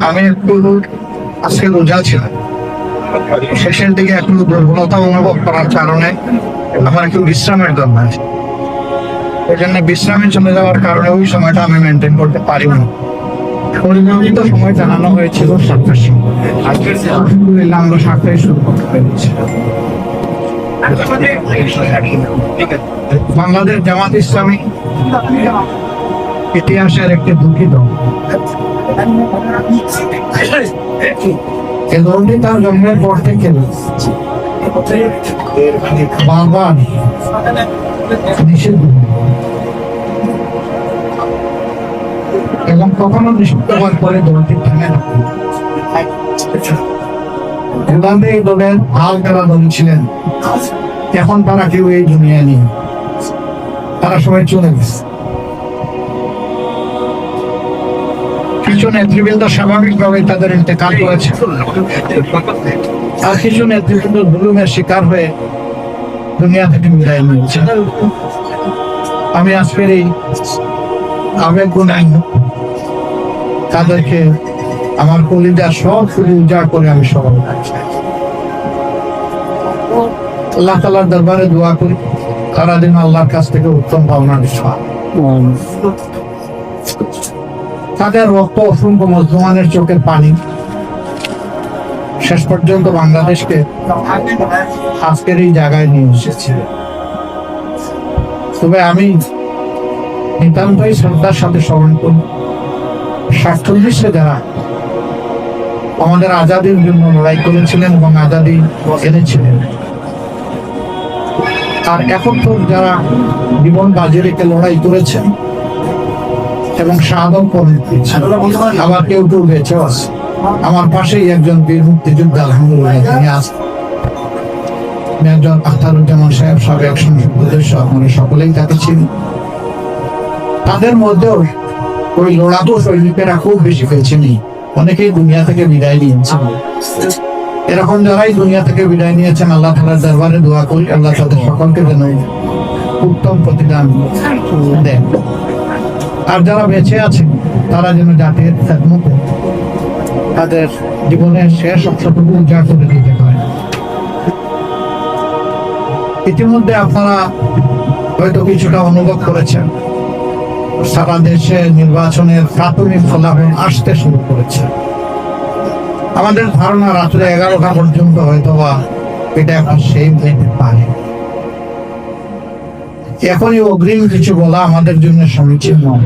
আমি একটু আজকে রোজা ছিলাম, শেষের দিকে একটু দুর্বলতা অনুভব করার কারণে আমার একটু বিশ্রামের দরকার। ওই জন্য বিশ্রামে চলে যাওয়ার কারণে ওই সময়টা আমি মেনটেন করতে পারিনি। পরিমাণিত সময় জানানো হয়েছিল 7টার সময়। আলহামদুলিল্লাহ আমরা 7টায় শুরু করতে পেরেছি। বাংলাদেশ জামাত ইসলামী ইতিহাসের একটি দুঃখী দল। এই দলটি তার জন্মের পর থেকে বারবার নিষিদ্ধ এবং কখনো নিষিদ্ধ হওয়ার পরে দলটি থেমে না। এই দলের হাল যারা দল ছিলেন, এখন তারা কেউ এই দুনিয়া নেই, তারা সবাই চলে গেছে। কিছু নেতৃবৃন্দ স্বাভাবিকভাবে তাদের ইন্তেকাল করেছে, আর কিছু নেতৃবৃন্দ জুলুমের শিকার হয়ে দুনিয়া থেকে বিদায় নিয়েছে। আমি আজকের এই আবেগ গুণাই তাদেরকে আমার কলিজা সব উজাড় করে আমি স্মরণ করছি। আল্লাহ তাআলার দরবারে দোয়া করি তারা যেন আল্লাহর কাছ থেকে উত্তম পাওনা পায়। তাদের রক্ত অসংখ্য মুসলমানের চোখের পানি শেষ পর্যন্ত বাংলাদেশকে আজকের এই জায়গায় নিয়ে এসেছে। তবে আমি নিতান্তই শ্রদ্ধার সাথে স্মরণ করি 47-এ যারা আমাদের আজাদির জন্য লড়াই করেছিলেন এবং আজাদি এনেছিলেন, আর এখন তো যারা জীবন বাজি রেখে লড়াই করেছেন এবং শাহাদত করেছেন, আবার কেউ কেউ বেঁচে আছে। আমার পাশেই একজন বীর মুক্তিযোদ্ধা, আলহামদুলিল্লাহ, তিনি আছেন। মেজর আখতারুজ্জামান সাহেব, সাবেক সংসদ সদস্য, আমরা সকলেই তাকে চিনি। তাদের মধ্যেও ওই লড়াকু সৈনিকেরা খুব বেশি পেয়েছেনি, অনেকেই দুনিয়া থেকে বিদায় নিয়েছেন। এরকম যারাই দুনিয়া থেকে বিদায় নিয়েছেন, আল্লাহ তাআলার দরবারে দোয়া করি আল্লাহ তাদের সকলকে যেন উত্তম প্রতিদান দেন। আর যারা বেঁচে আছেন তারা যেন জাতির খেদমতে তাদের জীবনের শেষ অংশটুকু উজাড় করে দিতে পারে। ইতিমধ্যে আপনারা হয়তো কিছুটা অনুভব করেছেন, সারা দেশে নির্বাচনের প্রাথমিক ফলাফল আসতে শুরু করেছে। আমাদের ধারণা রাত্রে 11টা পর্যন্ত হয়তো বা এটা এখন সেই হইতে পারে। এখনই অগ্রিম কিছু বলা আমাদের জন্য সমীচীন নয়।